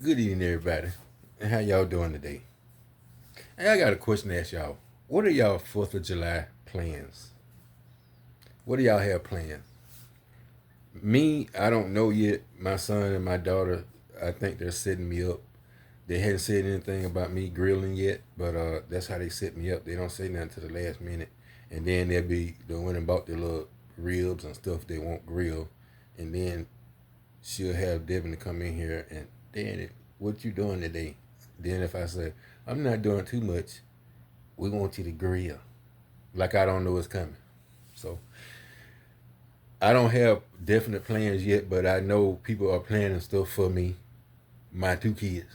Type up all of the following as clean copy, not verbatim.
Good evening, everybody. And how y'all doing today? Hey, I got a question to ask y'all. What are y'all 4th of July plans? What do y'all have planned? Me, I don't know yet. My son and my daughter, I think they're setting me up. They hadn't said anything about me grilling yet, but that's how they set me up. They don't say nothing to the last minute. And then they went and bought their little ribs and stuff they won't grill. And then she'll have Devin to come in here and, Danny, what you doing today? Then if I say, I'm not doing too much, we want you to grill. Like I don't know what's coming. So I don't have definite plans yet, but I know people are planning stuff for me, my 2 kids.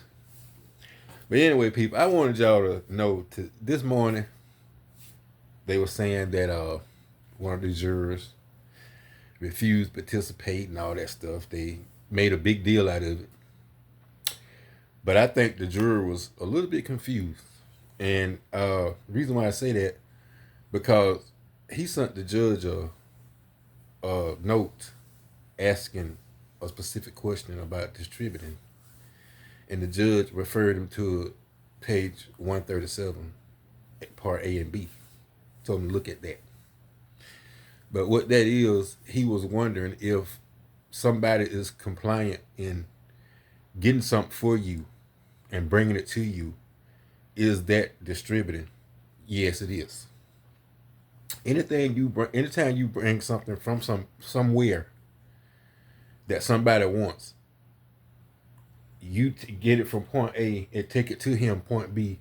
But anyway, people, I wanted y'all to know this morning they were saying that one of the jurors refused to participate and all that stuff. They made a big deal out of it. But I think the juror was a little bit confused. And the reason why I say that, because he sent the judge a note asking a specific question about distributing. And the judge referred him to page 137, part A and B. Told him to look at that. But what that is, he was wondering if somebody is compliant in getting something for you and bringing it to you, is that distributing? Yes, it is. Anytime you bring something from somewhere that somebody wants, you get it from point A and take it to him point B,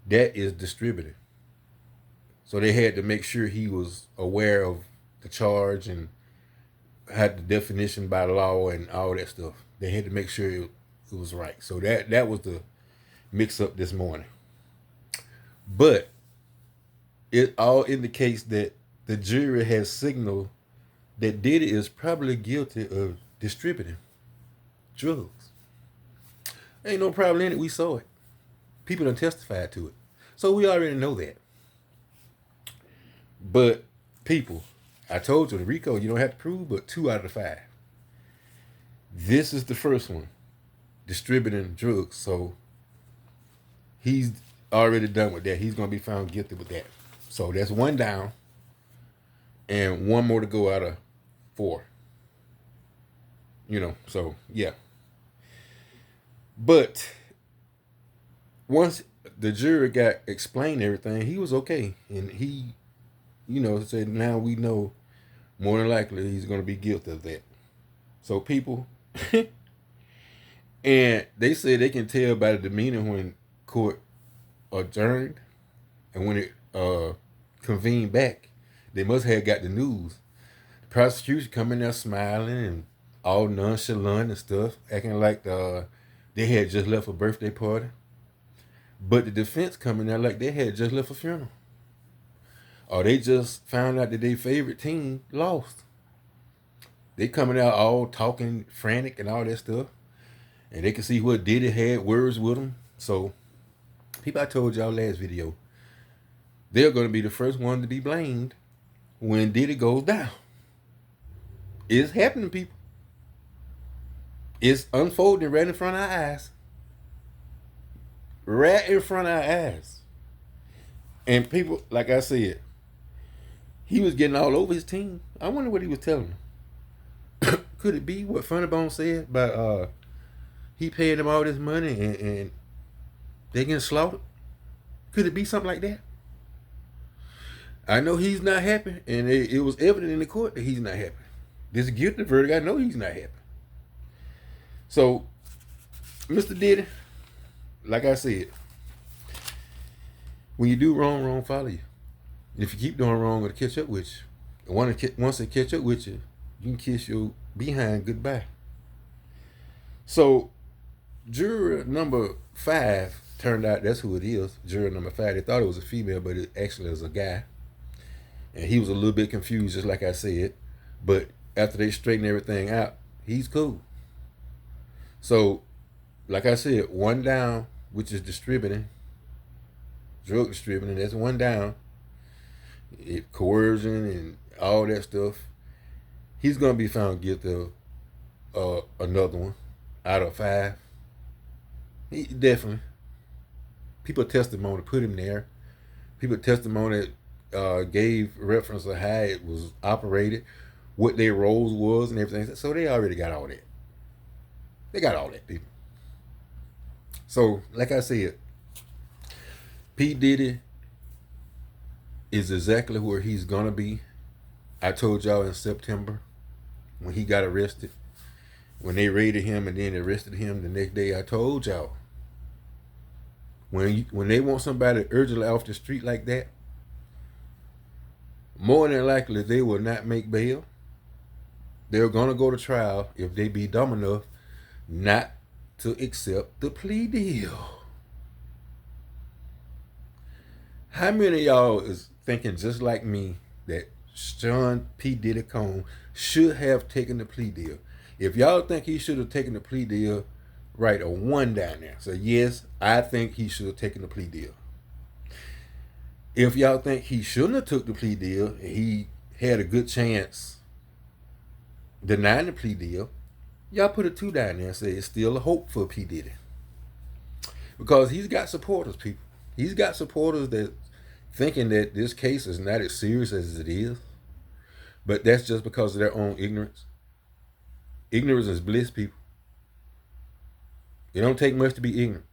that is distributing. So they had to make sure he was aware of the charge and had the definition by law and all that stuff. They had to make sure it was right. So that was the mix up this morning. But it all indicates that the jury has signaled that Diddy is probably guilty of distributing drugs. Ain't no problem in it. We saw it. People done testified to it. So we already know that. But people, I told you, the RICO, you don't have to prove but 2 out of 5. This is the first one, distributing drugs. So he's already done with that. He's going to be found guilty with that. So that's 1 down and 1 more to go out of 4. So yeah. But once the jury got explained everything, he was okay. And he, said now we know more than likely he's going to be guilty of that. So people, and they say they can tell by the demeanor when court adjourned and when it convened back, they must have got the news. The prosecution coming there smiling and all nonchalant and stuff, acting like they had just left a birthday party. But the defense coming there like they had just left a funeral. Or they just found out that their favorite team lost. They coming out all talking frantic and all that stuff. And they can see what Diddy had words with them. So, people, I told y'all last video, they're going to be the first one to be blamed when Diddy goes down. It's happening, people. It's unfolding right in front of our eyes. Right in front of our eyes. And people, like I said, he was getting all over his team. I wonder what he was telling them. Could it be what Funnybone said about he paid them all this money and they getting slaughtered? Could it be something like that? I know he's not happy, and it was evident in the court that he's not happy. This guilty verdict, I know he's not happy. So, Mr. Diddy, like I said, when you do wrong, wrong follow you. If you keep doing wrong, it'll catch up with you. And once it catch up with you, you can kiss your behind goodbye. So, juror number 5 turned out that's who it is. Juror number 5. They thought it was a female, but it actually was a guy. And he was a little bit confused, just like I said. But after they straightened everything out, he's cool. So, like I said, 1 down, which is distributing, drug distributing, that's 1 down. Coercion and all that stuff. He's going to be found guilty of another one out of 5. He definitely. People testimony put him there. People testimony gave reference of how it was operated, what their roles was, and everything. So they already got all that. They got all that, people. So, like I said, P. Diddy is exactly where he's gonna be. I told y'all in September when he got arrested, when they raided him and then arrested him the next day. I told y'all when they want somebody urgently off the street like that, more than likely they will not make bail. They're gonna go to trial if they be dumb enough not to accept the plea deal. How many of y'all is thinking just like me that Sean P. Diddy Combs should have taken the plea deal? If y'all think he should have taken the plea deal, write a 1 down there. So yes, I think he should have taken the plea deal. If y'all think he shouldn't have took the plea deal, he had a good chance denying the plea deal, y'all put a 2 down there and say it's still a hope for P. Diddy. Because he's got supporters, people. He's got supporters that thinking that this case is not as serious as it is. But that's just because of their own ignorance. Ignorance is bliss, people. It don't take much to be ignorant.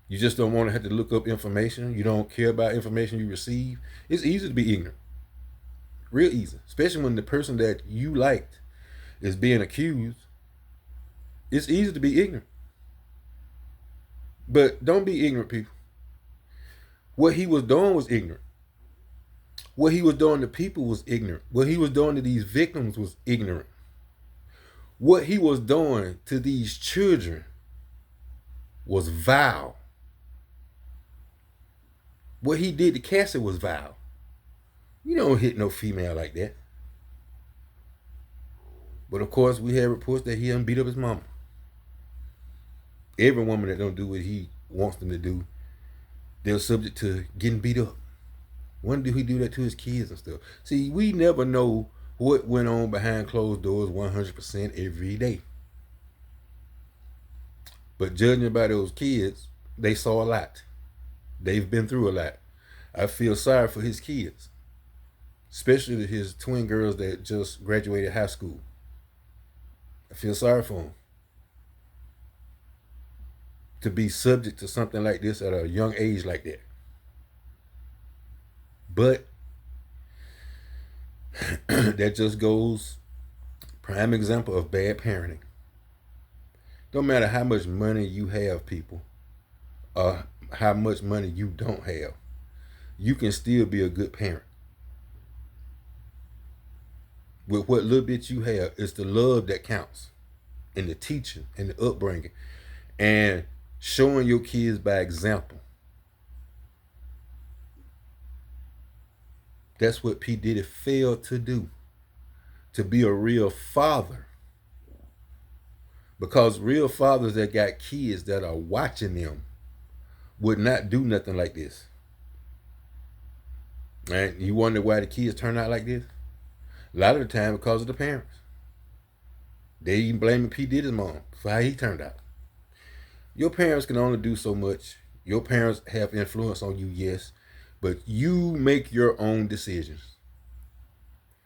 You just don't want to have to look up information. You don't care about information you receive. It's easy to be ignorant. Real easy. Especially when the person that you liked is being accused. It's easy to be ignorant. But don't be ignorant, people. What he was doing was ignorant. What he was doing to people was ignorant. What he was doing to these victims was ignorant. What he was doing to these children was vile. What he did to Cassie was vile. You don't hit no female like that. But of course, we have reports that he done beat up his mama. Every woman that don't do what he wants them to do, they're subject to getting beat up. When did he do that to his kids and stuff? See, we never know what went on behind closed doors 100% every day. But judging by those kids, they saw a lot. They've been through a lot. I feel sorry for his kids, especially his twin girls that just graduated high school. I feel sorry for them. To be subject to something like this at a young age like that. But that just goes prime example of bad parenting. Don't matter how much money you have, people, or how much money you don't have, you can still be a good parent. With what little bit you have, it's the love that counts, and the teaching, and the upbringing, and showing your kids by example. That's what P. Diddy failed to do. To be a real father. Because real fathers that got kids that are watching them would not do nothing like this. And you wonder why the kids turn out like this? A lot of the time because of the parents. They even blaming P. Diddy's mom for how he turned out. Your parents can only do so much. Your parents have influence on you, yes, but you make your own decisions.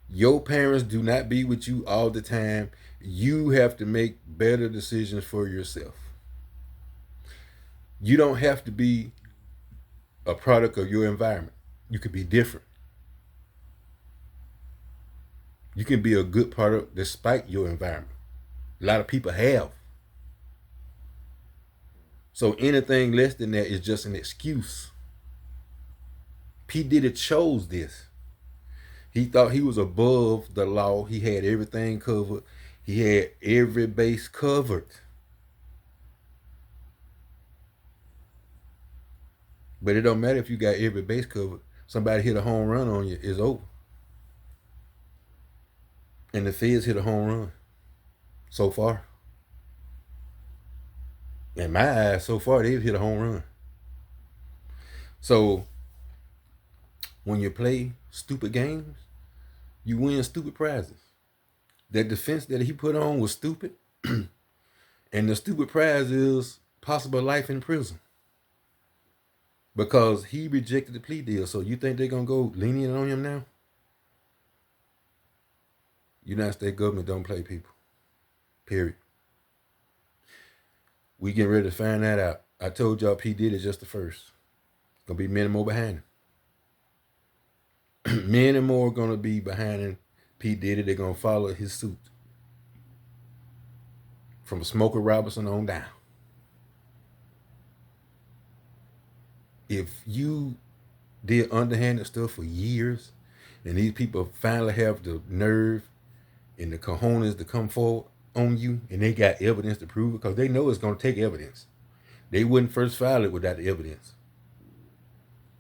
Your parents do not be with you all the time. You have to make better decisions for yourself. You don't have to be a product of your environment. You could be different. You can be a good product despite your environment. A lot of people have. So anything less than that is just an excuse. P. Diddy chose this. He thought he was above the law. He had everything covered. He had every base covered. But it don't matter if you got every base covered. Somebody hit a home run on you, it's over. And the Feds hit a home run so far. In my eyes, so far, they've hit a home run. So when you play stupid games, you win stupid prizes. That defense that he put on was stupid. And the stupid prize is possible life in prison. Because he rejected the plea deal. So you think they're going to go lenient on him now? United States government don't play people. Period. We getting ready to find that out. I told y'all P. Diddy just the first. Gonna be many more behind him. Many more gonna be behind him. P. Diddy, they're gonna follow his suit. From Smokey Robinson on down. If you did underhanded stuff for years, and these people finally have the nerve and the cojones to come forward on you, and they got evidence to prove it, because they know it's going to take evidence. They wouldn't first file it without the evidence.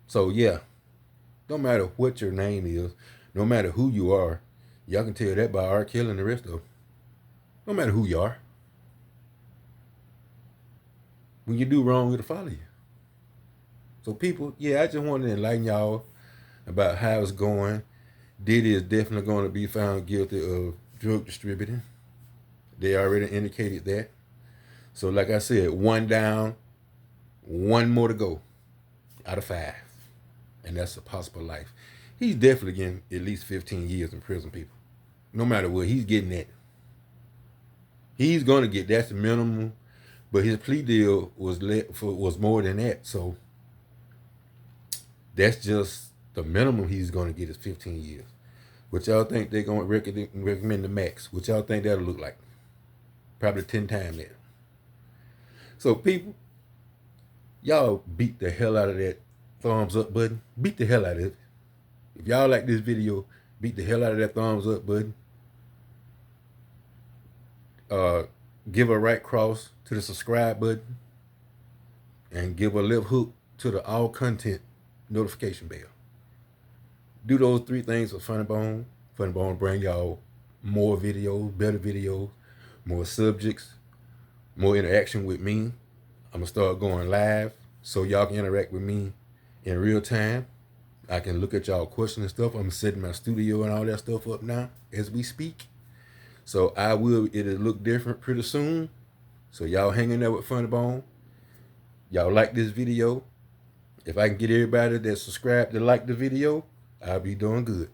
So yeah, no matter what your name is, no matter who you are, y'all can tell that by R. Kelly and the rest of them. No matter who you are. When you do wrong, it'll follow you. So people, yeah, I just wanted to enlighten y'all about how it's going. Diddy is definitely going to be found guilty of drug distributing. They already indicated that. So like I said, 1 down, 1 more to go out of 5. And that's a possible life. He's definitely getting at least 15 years in prison, people. No matter what, he's getting that. He's going to get, that's the minimum. But his plea deal was more than that. So that's just the minimum he's going to get is 15 years. What y'all think they're going to recommend the max? What y'all think that'll look like? Probably 10 times that. So people, y'all beat the hell out of that thumbs up button. Beat the hell out of it. If y'all like this video, beat the hell out of that thumbs up button. Give a right cross to the subscribe button. And give a left hook to the all content notification bell. Do those 3 things for Funny Bone. Funny Bone bring y'all more videos, better videos, more subjects, more interaction with me. I'm going to start going live so y'all can interact with me in real time. I can look at y'all questions and stuff. I'm setting my studio and all that stuff up now as we speak. So it'll look different pretty soon. So y'all hanging there with Funny Bone. Y'all like this video. If I can get everybody that subscribed to like the video, I'll be doing good.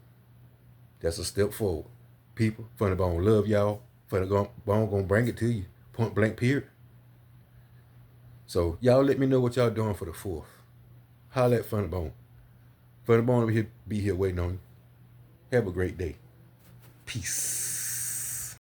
That's a step forward. People, Funny Bone love y'all. Funny Bone gonna bring it to you. Point blank period. So y'all let me know what y'all doing for the 4th. Holla at Funny Bone. Funny Bone will be here waiting on you. Have a great day. Peace.